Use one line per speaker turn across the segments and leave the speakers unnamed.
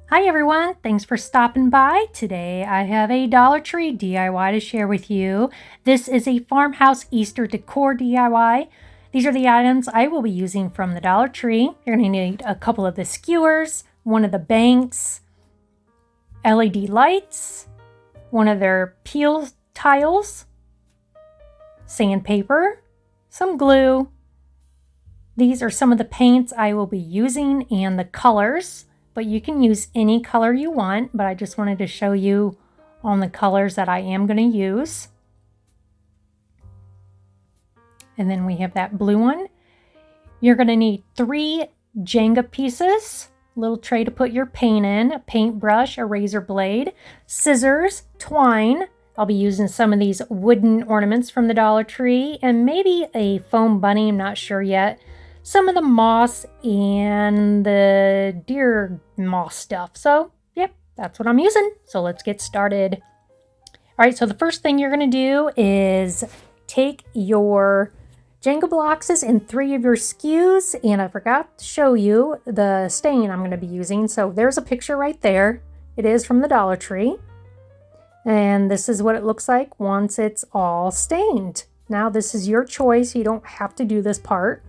Hi everyone, thanks for stopping by. Today I have a Dollar Tree DIY to share with you. This is a Farmhouse Easter decor DIY. These are the items I will be using from the Dollar Tree. You're going to need a couple of the skewers, one of the banks, LED lights, one of their peel tiles, sandpaper, some glue. These are some of the paints I will be using and the colors. But you can use any color you want, but I just wanted to show you on the colors that I am going to use. And then we have that blue one. You're going to need 3 Jenga pieces, little tray to put your paint in, a paintbrush, a razor blade, scissors, twine. I'll be using some of these wooden ornaments from the Dollar Tree and maybe a foam bunny, I'm not sure yet. Some of the moss and the deer moss stuff. So, yep, that's what I'm using. So let's get started. All right, so the first thing you're going to do is take your Jenga blocks in 3 of your skews, and I forgot to show you the stain I'm going to be using. So there's a picture right there. It is from the Dollar Tree. And this is what it looks like once it's all stained. Now this is your choice. You don't have to do this part.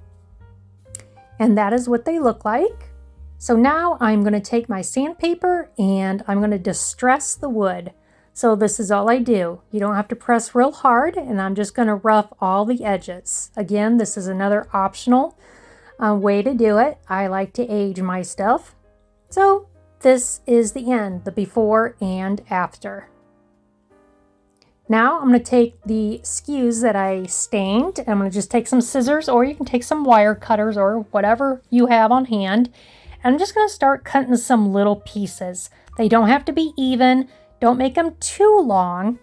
And that is what they look like. So now I'm going to take my sandpaper and I'm going to distress the wood. So this is all I do. You don't have to press real hard, and I'm just going to rough all the edges. Again, this is another optional way to do it. I like to age my stuff. So this is the end, the before and after. Now I'm going to take the skews that I stained. I'm going to just take some scissors, or you can take some wire cutters or whatever you have on hand. And I'm just going to start cutting some little pieces. They don't have to be even. Don't make them too long.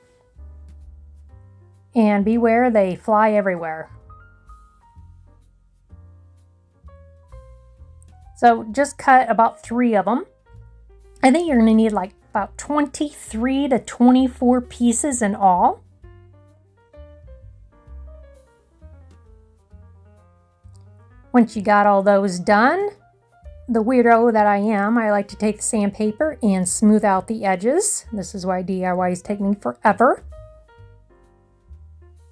And beware, they fly everywhere. So just cut about 3 of them. I think you're going to need like about 23 to 24 pieces in all. Once you got all those done, the weirdo that I am, I like to take the sandpaper and smooth out the edges. This is why DIYs take me forever.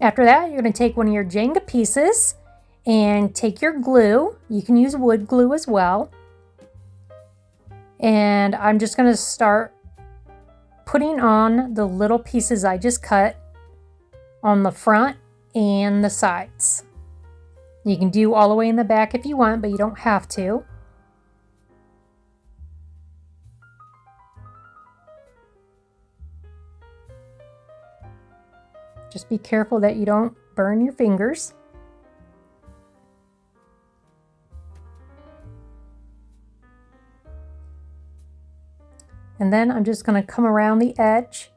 After that, you're going to take one of your Jenga pieces and take your glue. You can use wood glue as well. And I'm just going to start putting on the little pieces I just cut on the front and the sides. You can do all the way in the back if you want, but you don't have to. Just be careful that you don't burn your fingers. And then I'm just going to come around the edge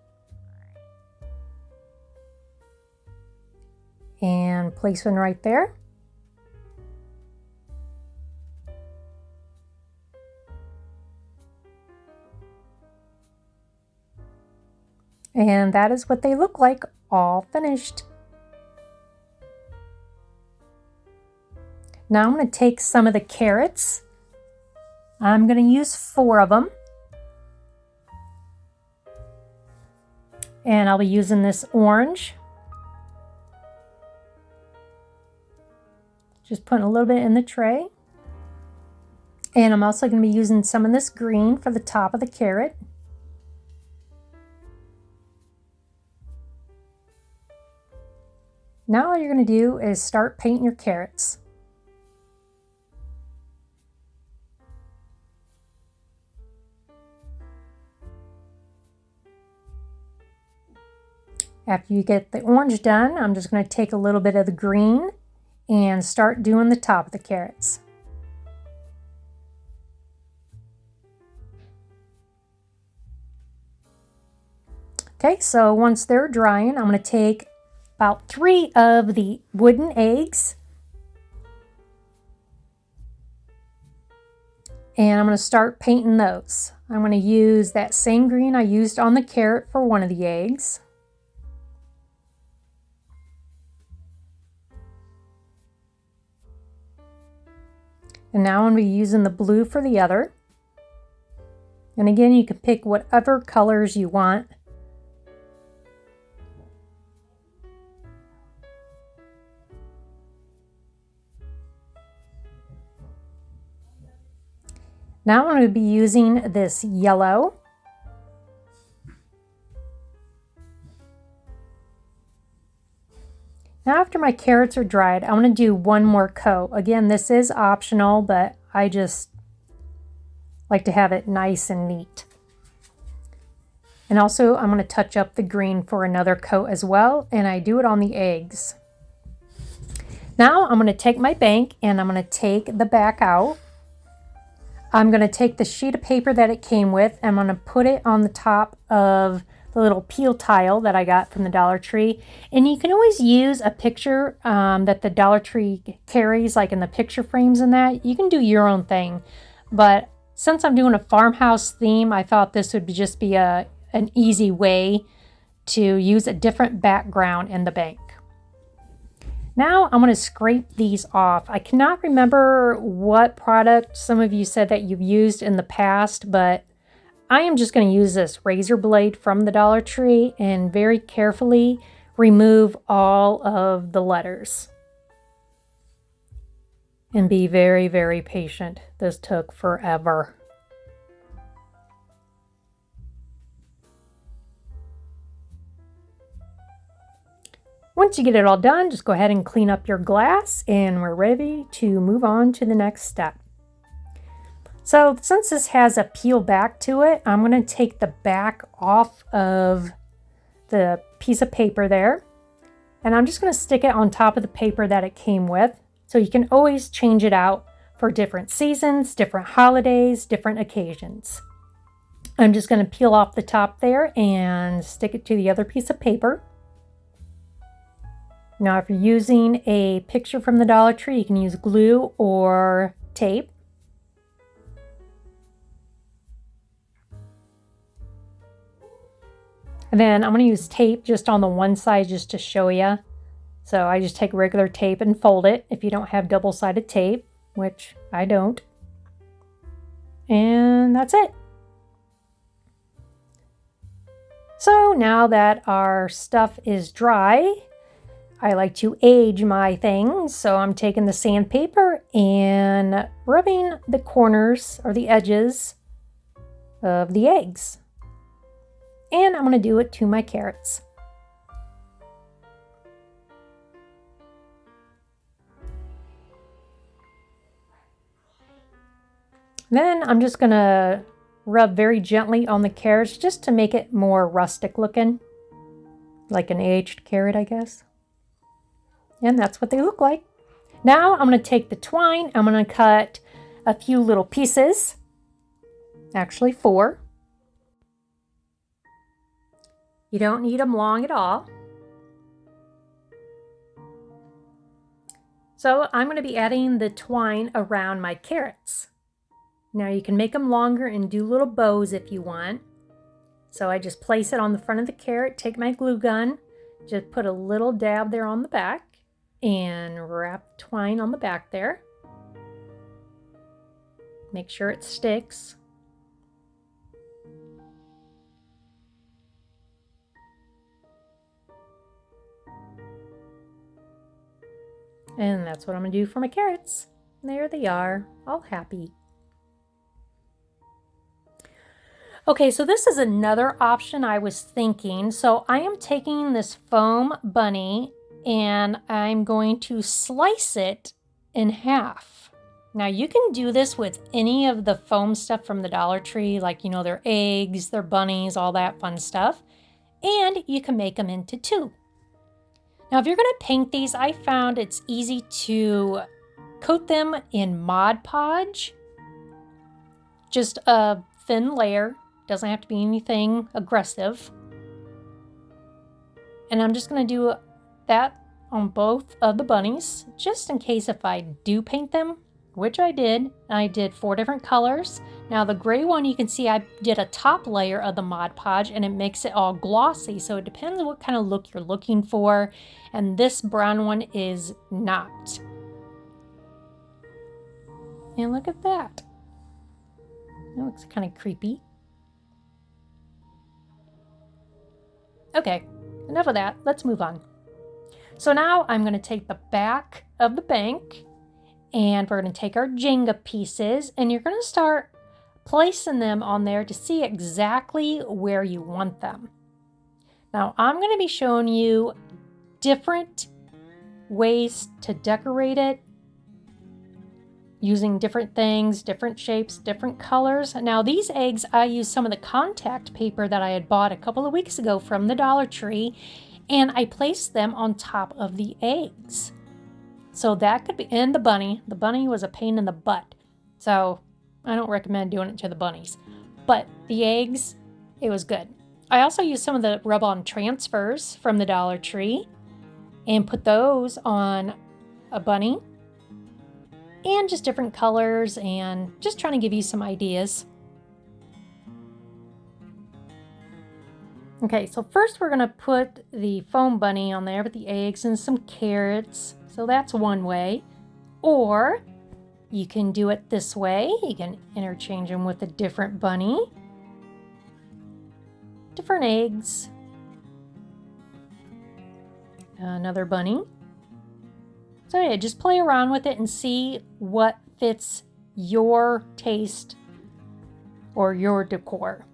and place one right there. And that is what they look like, all finished. Now I'm going to take some of the carrots. I'm going to use 4 of them. And I'll be using this orange. Just putting a little bit in the tray. And I'm also going to be using some of this green for the top of the carrot. Now all you're going to do is start painting your carrots. After you get the orange done, I'm just going to take a little bit of the green and start doing the top of the carrots. Okay, so once they're drying, I'm going to take about 3 of the wooden eggs. And I'm going to start painting those. I'm going to use that same green I used on the carrot for one of the eggs. And now I'm going to be using the blue for the other. And again, you can pick whatever colors you want. Now I'm going to be using this yellow. Now after my carrots are dried, I'm going to do one more coat. Again, this is optional, but I just like to have it nice and neat. And also I'm going to touch up the green for another coat as well, and I do it on the eggs. Now I'm going to take my bank and I'm going to take the back out. I'm going to take the sheet of paper that it came with and I'm going to put it on the top of the little peel tile that I got from the Dollar Tree. And you can always use a picture that the Dollar Tree carries, like in the picture frames and that. You can do your own thing. But since I'm doing a farmhouse theme, I thought this would just be an easy way to use a different background in the bank. Now I'm going to scrape these off. I cannot remember what product some of you said that you've used in the past, but I am just going to use this razor blade from the Dollar Tree and very carefully remove all of the letters. And be very, very patient. This took forever. Once you get it all done, just go ahead and clean up your glass and we're ready to move on to the next step. So since this has a peel back to it, I'm going to take the back off of the piece of paper there. And I'm just going to stick it on top of the paper that it came with. So you can always change it out for different seasons, different holidays, different occasions. I'm just going to peel off the top there and stick it to the other piece of paper. Now, if you're using a picture from the Dollar Tree, you can use glue or tape. And then I'm going to use tape just on the one side just to show you. So I just take regular tape and fold it if you don't have double-sided tape, which I don't. And that's it. So now that our stuff is dry, I like to age my things. So I'm taking the sandpaper and rubbing the corners or the edges of the eggs. And I'm going to do it to my carrots. Then I'm just going to rub very gently on the carrots just to make it more rustic looking. Like an aged carrot, I guess. And that's what they look like. Now I'm going to take the twine. I'm going to cut a few little pieces. Actually 4. You don't need them long at all. So I'm going to be adding the twine around my carrots. Now you can make them longer and do little bows if you want. So I just place it on the front of the carrot, take my glue gun, just put a little dab there on the back and wrap twine on the back there. Make sure it sticks. And that's what I'm going to do for my carrots. There they are, all happy. Okay, so this is another option I was thinking. So I am taking this foam bunny and I'm going to slice it in half. Now you can do this with any of the foam stuff from the Dollar Tree, like, you know, their eggs, their bunnies, all that fun stuff. And you can make them into 2. Now, if you're going to paint these, I found it's easy to coat them in Mod Podge. Just a thin layer. Doesn't have to be anything aggressive. And I'm just going to do that on both of the bunnies, just in case if I do paint them, which I did. I did 4 different colors. Now the gray one, you can see I did a top layer of the Mod Podge and it makes it all glossy. So it depends on what kind of look you're looking for. And this brown one is not. And look at that. That looks kind of creepy. Okay, enough of that. Let's move on. So now I'm going to take the back of the bank and we're going to take our Jenga pieces and you're going to start placing them on there to see exactly where you want them. Now I'm going to be showing you different ways to decorate it using different things, different shapes, different colors. Now these eggs, I used some of the contact paper that I had bought a couple of weeks ago from the Dollar Tree, and I placed them on top of the eggs. So that could be, and the bunny. The bunny was a pain in the butt. So I don't recommend doing it to the bunnies. But the eggs, it was good. I also used some of the rub-on transfers from the Dollar Tree and put those on a bunny. And just different colors and just trying to give you some ideas. Okay, so first we're gonna put the foam bunny on there with the eggs and some carrots. So that's one way. Or you can do it this way. You can interchange them with a different bunny. Different eggs. Another bunny. So yeah, just play around with it and see what fits your taste or your decor.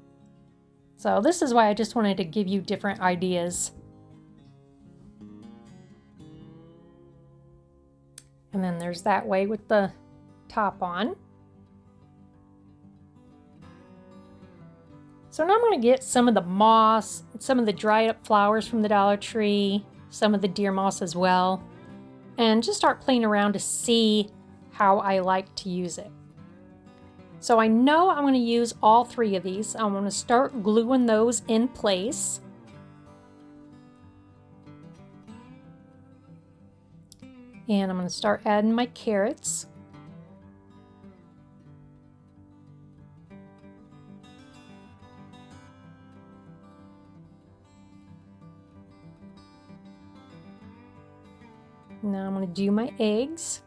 So this is why I just wanted to give you different ideas. And then there's that way with the top on. So now I'm going to get some of the moss, some of the dried up flowers from the Dollar Tree, some of the deer moss as well, and just start playing around to see how I like to use it. So I know I'm going to use all three of these. I'm going to start gluing those in place. And I'm going to start adding my carrots. Now I'm going to do my eggs.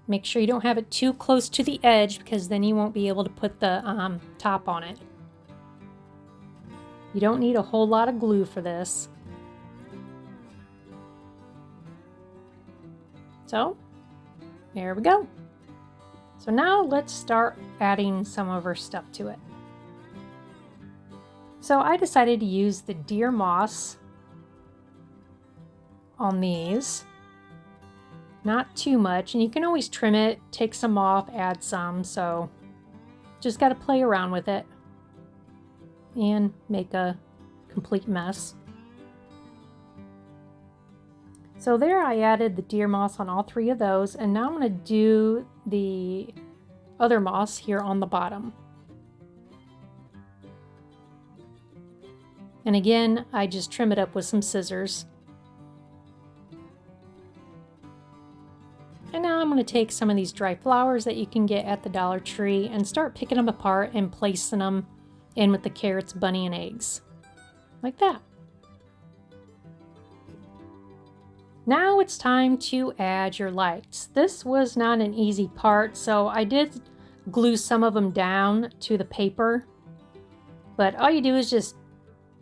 Make sure you don't have it too close to the edge because then you won't be able to put the top on it. You don't need a whole lot of glue for this. So, there we go. So now let's start adding some of our stuff to it. So I decided to use the deer moss on these. Not too much, and you can always trim it, take some off, add some, so just got to play around with it and make a complete mess. So there I added the deer moss on all three of those, and now I'm going to do the other moss here on the bottom. And again, I just trim it up with some scissors. And now I'm going to take some of these dry flowers that you can get at the Dollar Tree and start picking them apart and placing them in with the carrots, bunny, and eggs. Like that. Now it's time to add your lights. This was not an easy part, so I did glue some of them down to the paper. But all you do is just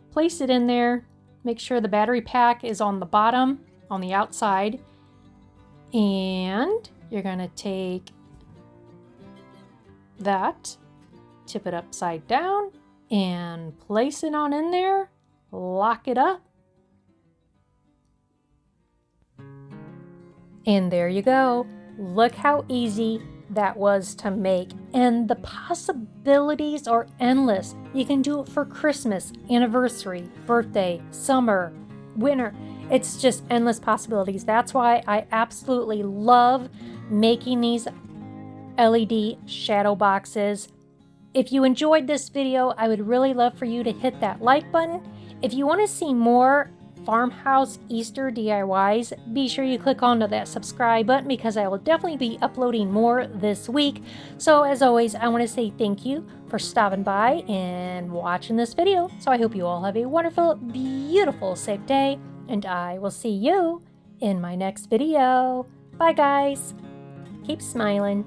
place it in there, make sure the battery pack is on the bottom, on the outside. And you're going to take that, tip it upside down, and place it on in there, lock it up. And there you go. Look how easy that was to make. And the possibilities are endless. You can do it for Christmas, anniversary, birthday, summer, winter. It's just endless possibilities. That's why I absolutely love making these LED shadow boxes. If you enjoyed this video, I would really love for you to hit that like button. If you want to see more Farmhouse Easter DIYs, be sure you click onto that subscribe button because I will definitely be uploading more this week. So as always, I want to say thank you for stopping by and watching this video. So I hope you all have a wonderful, beautiful, safe day. And I will see you in my next video. Bye, guys. Keep smiling.